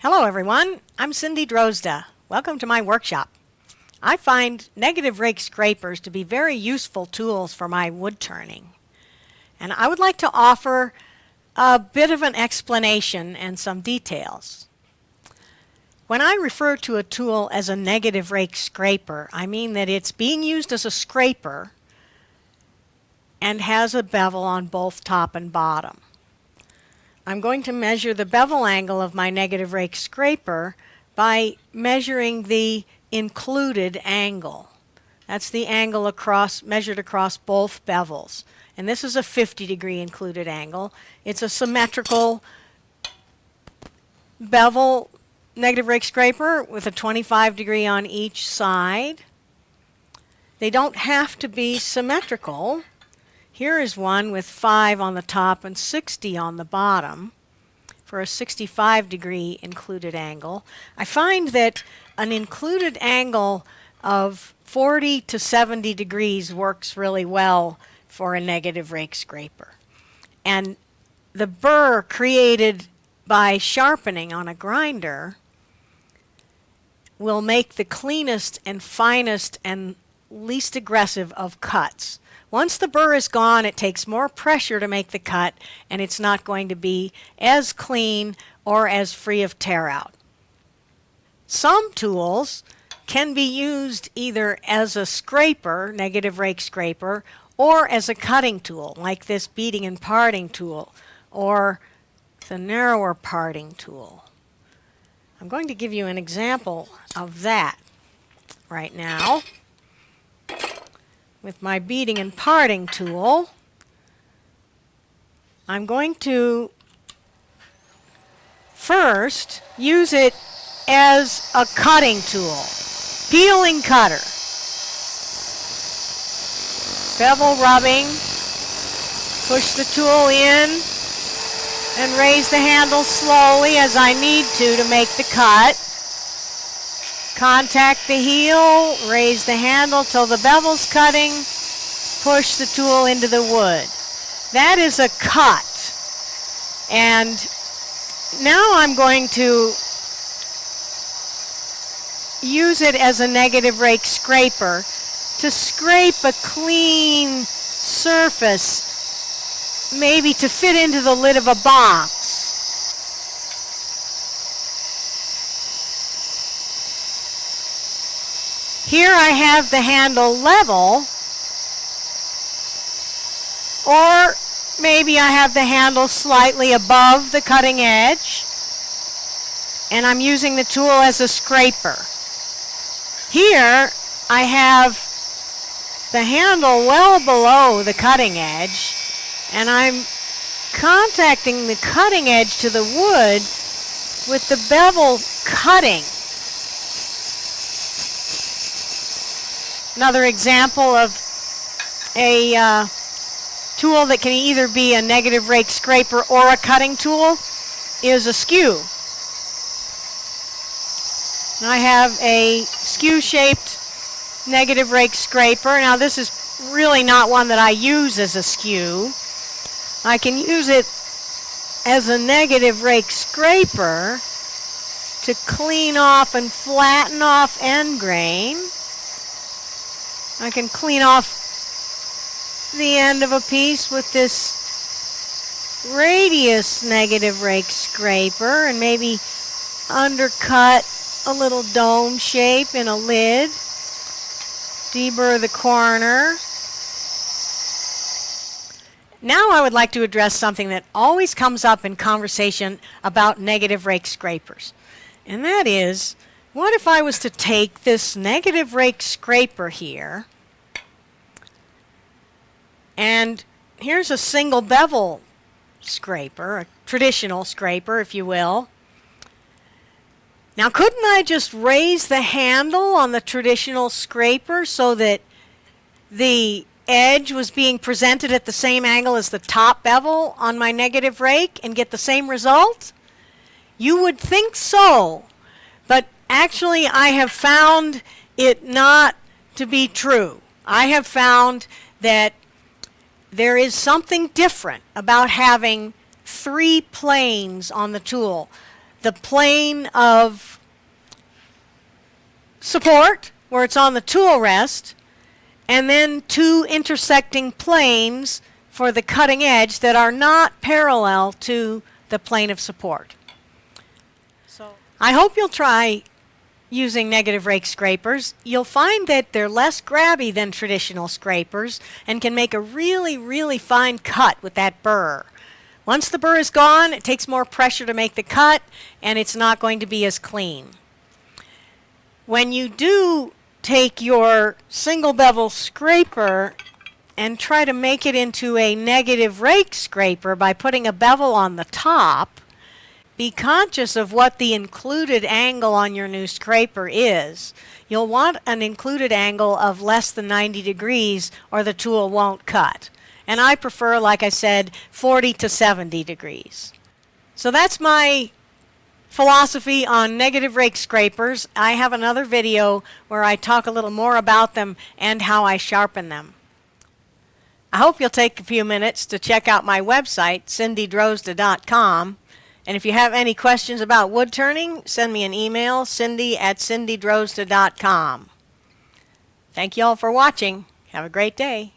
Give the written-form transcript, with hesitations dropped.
Hello everyone, I'm Cindy Drozda. Welcome to my workshop. I find negative rake scrapers to be very useful tools for my wood turning. And I would like to offer a bit of an explanation and some details. When I refer to a tool as a negative rake scraper, I mean that it's being used as a scraper and has a bevel on both top and bottom. I'm going to measure the bevel angle of my negative rake scraper by measuring the included angle. That's the angle measured across both bevels. And this is a 50-degree included angle. It's a symmetrical bevel negative rake scraper with a 25-degree on each side. They don't have to be symmetrical. Here is one with 5 on the top and 60 on the bottom for a 65-degree included angle. I find that an included angle of 40 to 70 degrees works really well for a negative rake scraper. And the burr created by sharpening on a grinder will make the cleanest and finest and least aggressive of cuts. Once the burr is gone, it takes more pressure to make the cut, and it's not going to be as clean or as free of tear out. Some tools can be used either as a scraper, negative rake scraper, or as a cutting tool, like this beating and parting tool, or the narrower parting tool. I'm going to give you an example of that right now. With my beating and parting tool, I'm going to first use it as a cutting tool, peeling cutter. Bevel rubbing, push the tool in and raise the handle slowly as I need to make the cut. Contact the heel, raise the handle till the bevel's cutting, push the tool into the wood. That is a cut. And now I'm going to use it as a negative rake scraper to scrape a clean surface, maybe to fit into the lid of a box. Here I have the handle level, or maybe I have the handle slightly above the cutting edge, and I'm using the tool as a scraper. Here I have the handle well below the cutting edge, and I'm contacting the cutting edge to the wood with the bevel cutting. Another example of a tool that can either be a negative rake scraper or a cutting tool is a skew. And I have a skew-shaped negative rake scraper. Now this is really not one that I use as a skew. I can use it as a negative rake scraper to clean off and flatten off end grain. I can clean off the end of a piece with this radius negative rake scraper and maybe undercut a little dome shape in a lid, deburr the corner. Now I would like to address something that always comes up in conversation about negative rake scrapers, and that is, what if I was to take this negative rake scraper here, and here's a single bevel scraper, a traditional scraper, if you will. Now, couldn't I just raise the handle on the traditional scraper so that the edge was being presented at the same angle as the top bevel on my negative rake and get the same result? You would think so, but actually I have found it not to be true. I have found that there is something different about having 3 planes on the tool. the plane of support where it's on the tool rest, and then two intersecting planes for the cutting edge that are not parallel to the plane of support. So I hope you'll try using negative rake scrapers. You'll find that they're less grabby than traditional scrapers and can make a really, really fine cut with that burr. Once the burr is gone, it takes more pressure to make the cut, and it's not going to be as clean. When you do take your single bevel scraper and try to make it into a negative rake scraper by putting a bevel on the top, be conscious of what the included angle on your new scraper is. You'll want an included angle of less than 90 degrees or the tool won't cut. And I prefer, like I said, 40 to 70 degrees. So that's my philosophy on negative rake scrapers. I have another video where I talk a little more about them and how I sharpen them. I hope you'll take a few minutes to check out my website, cindydrozda.com. And if you have any questions about wood turning, send me an email, cindy@cindydrozda.com. Thank you all for watching. Have a great day.